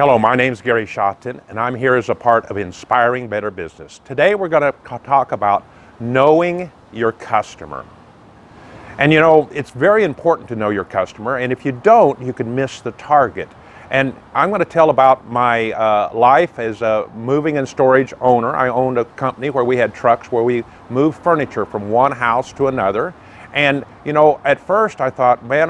Hello, my name is Gary Shotton, and I'm here as a part of Inspiring Better Business. Today we're going to talk about knowing your customer. And you know, it's very important to know your customer, and if you don't, you can miss the target. And I'm going to tell about my life as a moving and storage owner. I owned a company where we had trucks where we moved furniture from one house to another. And you know, at first I thought, man,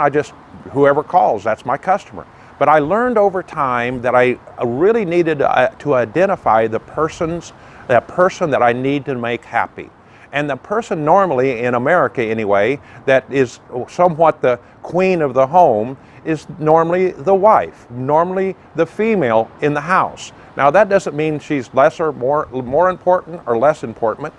whoever calls, that's my customer. But I learned over time that I really needed to identify that person that I need to make happy. And the person normally, in America anyway, that is somewhat the queen of the home is normally the wife, normally the female in the house. Now that doesn't mean she's lesser, more important or less important,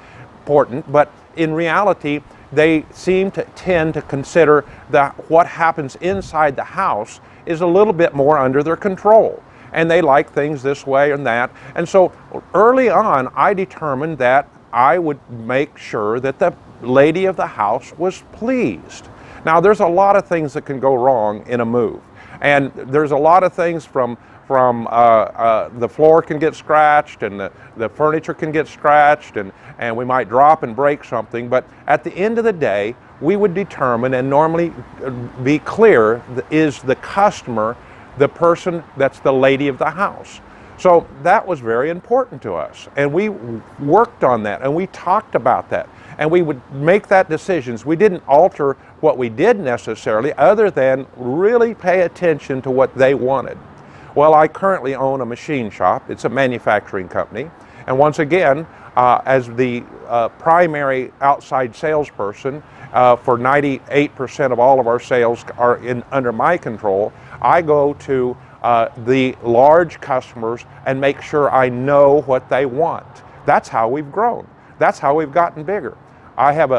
but in reality, they seem to tend to consider that what happens inside the house is a little bit more under their control. And they like things this way and that. And so early on, I determined that I would make sure that the lady of the house was pleased. Now, there's a lot of things that can go wrong in a move. And there's a lot of things from the floor can get scratched, and the furniture can get scratched, and we might drop and break something. But at the end of the day, we would determine and normally be clear, is the customer the person that's the lady of the house? So that was very important to us, and we worked on that, and we talked about that, and we would make that decisions. We didn't alter what we did necessarily, other than really pay attention to what they wanted. Well, I currently own a machine shop. It's a manufacturing company, and once again, as the primary outside salesperson for 98% of all of our sales are under my control, I go to the large customers and make sure I know what they want. That's how we've grown. That's how we've gotten bigger. I have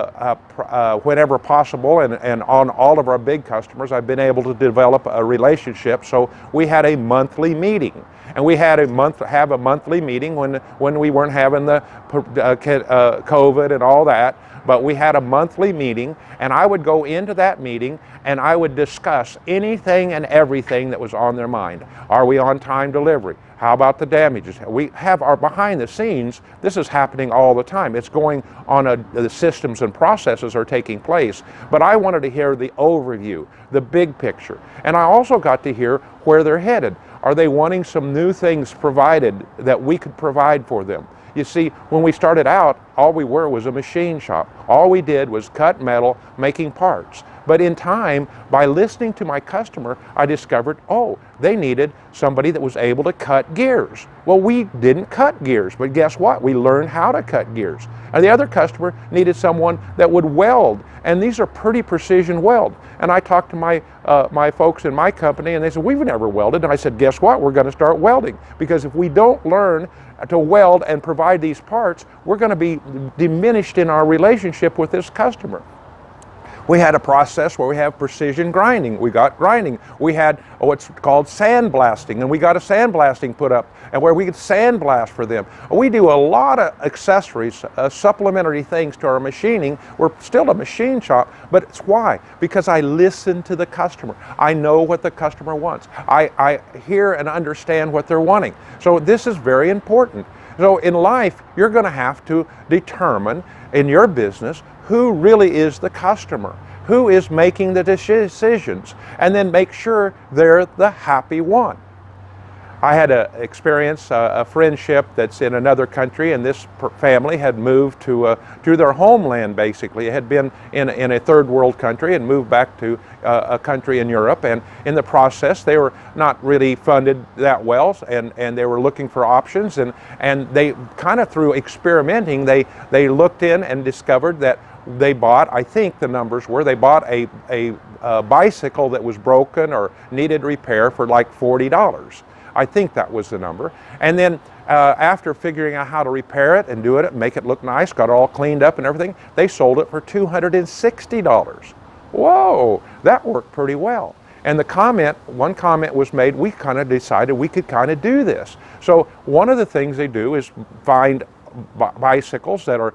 whenever possible, and on all of our big customers, I've been able to develop a relationship. So we had a monthly meeting, and we had have a monthly meeting when we weren't having the COVID and all that. But we had a monthly meeting, and I would go into that meeting and I would discuss anything and everything that was on their mind. Are we on time delivery? How about the damages? We have our behind the scenes. This is happening all the time. It's going on, the systems and processes are taking place. But I wanted to hear the overview, the big picture. And I also got to hear where they're headed. Are they wanting some new things provided that we could provide for them? You see, when we started out, all we were was a machine shop. All we did was cut metal, making parts. But in time, by listening to my customer, I discovered, oh, they needed somebody that was able to cut gears. Well, we didn't cut gears, but guess what? We learned how to cut gears. And the other customer needed someone that would weld, and these are pretty precision weld. And I talked to my folks in my company, and they said, we've never welded. And I said, guess what? We're going to start welding, because if we don't learn to weld and provide these parts, we're going to be diminished in our relationship with this customer. We had a process where we have precision grinding. We got grinding. We had what's called sandblasting, and we got a sandblasting put up, and where we could sandblast for them. We do a lot of accessories, supplementary things to our machining. We're still a machine shop, but it's why? Because I listen to the customer. I know what the customer wants. I hear and understand what they're wanting. So this is very important. So in life, you're going to have to determine in your business who really is the customer, who is making the decisions, and then make sure they're the happy one. I had a friendship that's in another country, and this family had moved to their homeland, basically. It had been in a third world country and moved back to a country in Europe, and in the process they were not really funded that well, and they were looking for options, and they kind of through experimenting, they looked in and discovered that they bought, I think the numbers were, they bought a bicycle that was broken or needed repair for like $40. I think that was the number. And then after figuring out how to repair it and do it, make it look nice, got it all cleaned up and everything, they sold it for $260. Whoa, that worked pretty well. And one comment was made, we kind of decided we could kind of do this. So one of the things they do is find bicycles that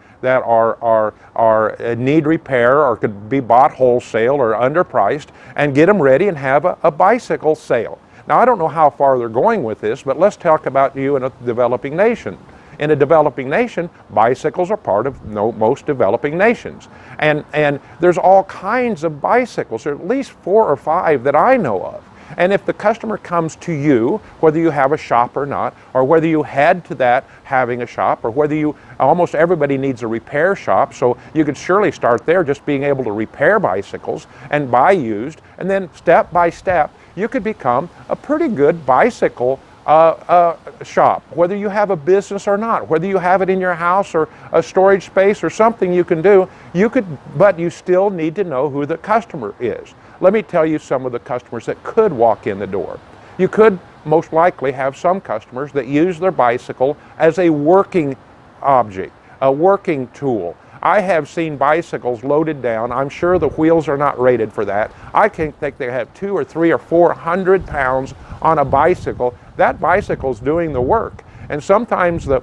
need repair or could be bought wholesale or underpriced, and get them ready and have a bicycle sale. Now, I don't know how far they're going with this, but let's talk about you in a developing nation. In a developing nation, bicycles are part of most developing nations. And there's all kinds of bicycles. There are at least 4 or 5 that I know of. And if the customer comes to you, whether you have a shop or not, or whether you head to that having a shop, or whether almost everybody needs a repair shop, so you could surely start there just being able to repair bicycles and buy used, and then step by step, you could become a pretty good bicycle shop, whether you have a business or not, whether you have it in your house or a storage space or something you can do, but you still need to know who the customer is. Let me tell you some of the customers that could walk in the door. You could most likely have some customers that use their bicycle as a working object, a working tool. I have seen bicycles loaded down. I'm sure the wheels are not rated for that. I think they have 200 or 300 or 400 pounds on a bicycle. That bicycle's doing the work. And sometimes the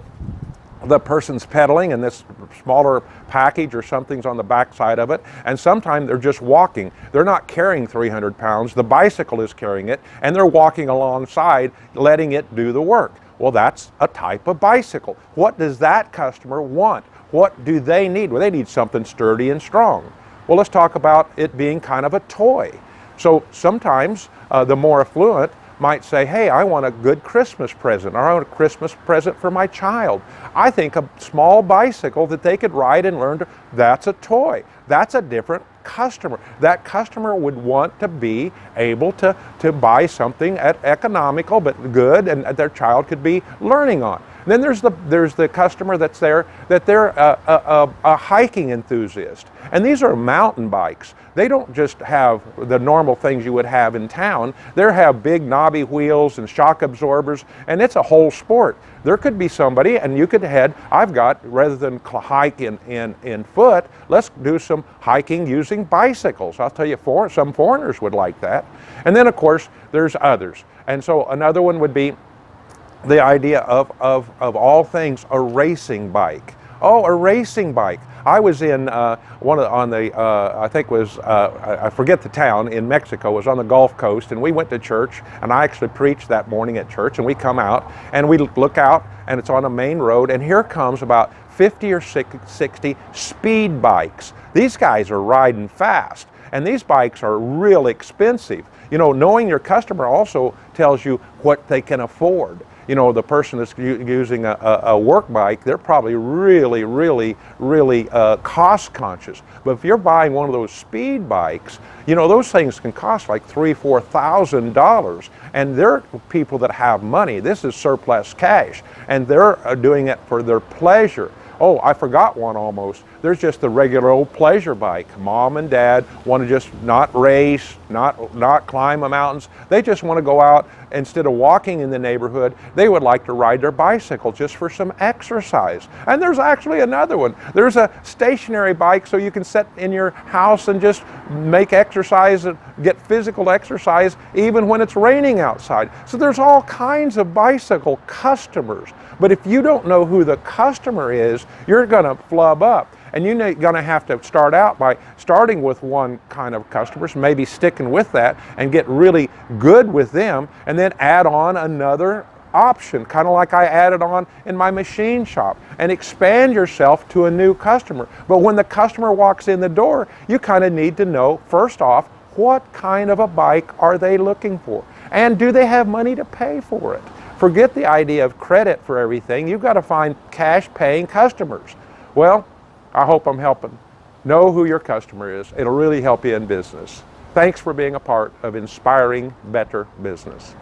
person's pedaling and this smaller package or something's on the back side of it, and sometimes they're just walking. They're not carrying 300 pounds. The bicycle is carrying it, and they're walking alongside, letting it do the work. Well, that's a type of bicycle. What does that customer want? What do they need? Well, they need something sturdy and strong. Well, let's talk about it being kind of a toy. So sometimes the more affluent might say, hey, I want a good Christmas present, or I want a Christmas present for my child. I think a small bicycle that they could ride and learn to, that's a toy. That's a different customer. That customer would want to be able to buy something at economical but good, and their child could be learning on. Then there's the customer that's there, that they're a hiking enthusiast. And these are mountain bikes. They don't just have the normal things you would have in town. They have big knobby wheels and shock absorbers, and it's a whole sport. There could be somebody, and you could rather than hike in foot, let's do some hiking using bicycles. I'll tell you, some foreigners would like that. And then, of course, there's others. And so another one would be the idea of all things, a racing bike. Oh, a racing bike. I was in I forget the town in Mexico, it was on the Gulf Coast, and we went to church, and I actually preached that morning at church, and we come out, and we look out, and it's on a main road, and here comes about 50 or 60 speed bikes. These guys are riding fast, and these bikes are real expensive. You know, knowing your customer also tells you what they can afford. You know, the person that's using a work bike, they're probably really cost conscious. But if you're buying one of those speed bikes, you know, those things can cost like $3,000 or $4,000. And they're people that have money. This is surplus cash. And they're doing it for their pleasure. Oh, I forgot one almost. There's just the regular old pleasure bike. Mom and dad want to just not race, not climb the mountains. They just want to go out, instead of walking in the neighborhood, they would like to ride their bicycle just for some exercise. And there's actually another one. There's a stationary bike so you can sit in your house and just make exercise and get physical exercise even when it's raining outside. So there's all kinds of bicycle customers. But if you don't know who the customer is, you're going to flub up. And you're going to have to start out by starting with one kind of customers, maybe sticking with that and get really good with them, and then add on another option, kind of like I added on in my machine shop, and expand yourself to a new customer. But when the customer walks in the door, you kind of need to know, first off, what kind of a bike are they looking for? And do they have money to pay for it? Forget the idea of credit for everything. You've got to find cash-paying customers. Well, I hope I'm helping. Know who your customer is. It'll really help you in business. Thanks for being a part of Inspiring Better Business.